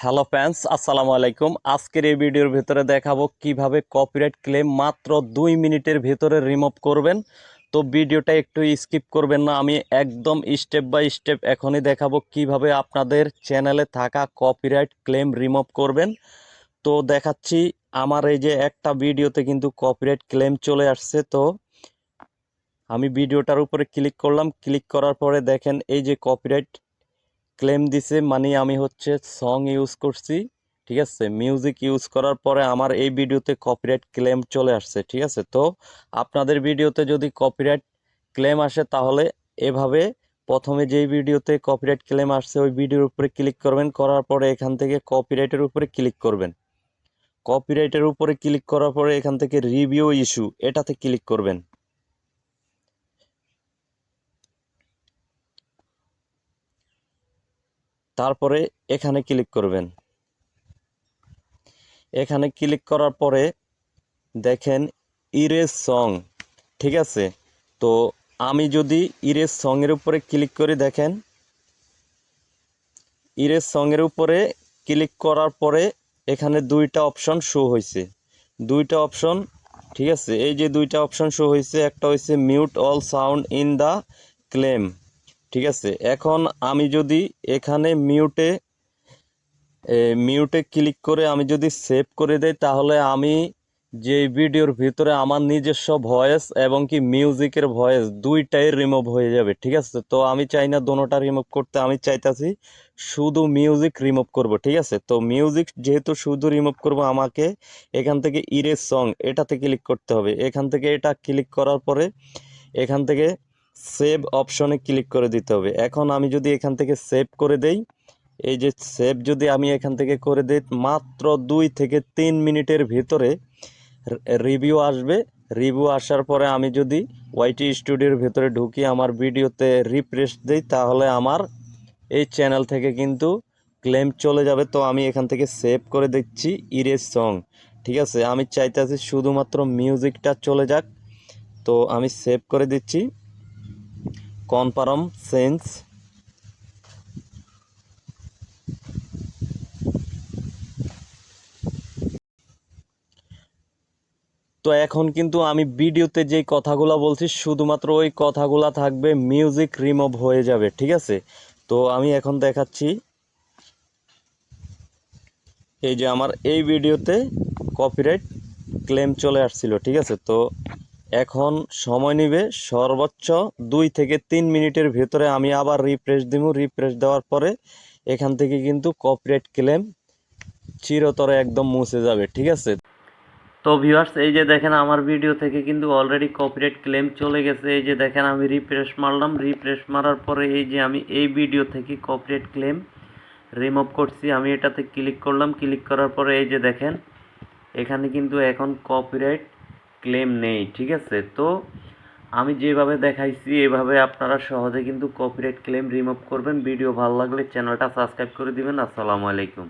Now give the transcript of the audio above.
Hello fans, আসসালামু আলাইকুম। আজকের এই ভিডিওর ভিতরে দেখাবো কিভাবে কপিরাইট ক্লেম মাত্র 2 মিনিটের ভিতরে রিমুভ করবেন। তো ভিডিওটা একটু স্কিপ করবেন না, আমি একদম স্টেপ বাই স্টেপ এখনই দেখাবো কিভাবে আপনাদের চ্যানেলে থাকা কপিরাইট ক্লেম রিমুভ করবেন। তো দেখাচ্ছি, আমার এই যে একটা ভিডিওতে কিন্তু কপিরাইট ক্লেম চলে আসছে। তো আমি ভিডিওটার উপরে ক্লিক করলাম, ক্লিক করার পরে দেখেন এই যে কপিরাইট ক্লেম দিছে, মানে আমি হচ্ছে সং ইউজ করছি, ঠিক আছে, মিউজিক ইউজ করার পরে আমার এই ভিডিওতে কপিরাইট ক্লেম চলে আসছে, ঠিক আছে। তো আপনাদের ভিডিওতে যদি কপিরাইট ক্লেম আসে তাহলে এভাবে প্রথমে যেই ভিডিওতে কপিরাইট ক্লেম আসছে ওই ভিডিওর উপরে ক্লিক করবেন, করার পরে এখান থেকে কপিরাইটের উপরে ক্লিক করবেন। কপিরাইটের উপরে ক্লিক করার পরে এখান থেকে রিভিউ ইস্যু এটাতে ক্লিক করবেন। তারপরে এখানে ক্লিক করবেন। এখানে ক্লিক করার পরে দেখেন ইরেজ সং, ঠিক আছে। তো আমি যদি ইরেজ সঙের উপরে ক্লিক করি, দেখেন ইরেজ সঙের উপরে ক্লিক করার পরে এখানে দুইটা অপশন শো হয়েছে, দুইটা অপশন, ঠিক আছে। এই যে দুইটা অপশন শো হয়েছে, একটা হয়েছে mute all sound in the claim, ঠিক আছে। এখন আমি যদি এখানে মিউটে ক্লিক করে আমি যদি সেভ করে দেই তাহলে আমি যে ভিডিওর ভিতরে আমার নিজস্ব ভয়েস এবং কি মিউজিকের ভয়েস দুইটাই রিমুভ হয়ে যাবে, ঠিক আছে। তো আমি চাই না দোনোটা রিমুভ করতে, আমি চাইতাছি শুধু মিউজিক রিমুভ করব, ঠিক আছে। তো মিউজিক যেহেতু শুধু রিমুভ করব, আমাকে এখান থেকে ইরেজ সং এটাতে ক্লিক করতে হবে। এখান থেকে এটা ক্লিক করার পরে এখান থেকে সেভ অপশনে ক্লিক করে দিতে হবে। এখন আমি যদি এখান থেকে সেভ করে দেই, এই যে সেভ যদি আমি এখান থেকে করে দিই, মাত্র 2 থেকে 3 মিনিটের ভিতরে রিভিউ আসবে। রিভিউ আসার পরে আমি যদি ওয়াইটি স্টুডিওর ভিতরে ঢুকি আমার ভিডিওতে রিফ্রেশ দিই তাহলে আমার এই চ্যানেল থেকে কিন্তু ক্লেম চলে যাবে। তো আমি এখান থেকে সেভ করে দিচ্ছি ইরেজ সং, ঠিক আছে। আমি চাইতেছি শুধুমাত্র মিউজিকটা চলে যাক, তো আমি সেভ করে দিচ্ছি কনফার্ম চেঞ্জ। তো এখন কিন্তু আমি ভিডিওতে যেই কথাগুলো বলছি শুধুমাত্র ওই কথাগুলো থাকবে, মিউজিক রিমুভ হয়ে যাবে, ঠিক আছে। তো আমি এখন দেখাচ্ছি, এই যে আমার এই ভিডিওতে কপিরাইট ক্লেম চলে আসছিল, ঠিক আছে। তো এখন সময় নেবে সর্বোচ্চ 2 থেকে 3 মিনিটের ভিতরে আমি আবার রিফ্রেশ দিব। রিফ্রেশ দেওয়ার পরে এখান থেকে কিন্তু কপিরাইট ক্লেম চিরতরে একদম মুছে যাবে, ঠিক আছে। তো ভিউয়ার্স, এই যে দেখেন আমার ভিডিও থেকে কিন্তু অলরেডি কপিরাইট ক্লেম চলে গেছে। এই যে দেখেন আমি রিফ্রেশ মারলাম, রিফ্রেশ মারার পরে এই যে আমি এই ভিডিও থেকে কপিরাইট ক্লেম রিমুভ করছি। আমি এটাতে ক্লিক করলাম, ক্লিক করার পরে এই যে দেখেন এখানে কিন্তু এখন কপিরাইট ক্লেম নেই, ঠিক আছে। তো আমি যেভাবে দেখাইছি এভাবে আপনারা সহজে কিন্তু কপিরাইট ক্লেম রিমুভ করবেন। ভিডিও ভালো লাগলে চ্যানেলটা সাবস্ক্রাইব করে দিবেন। আসসালামু আলাইকুম।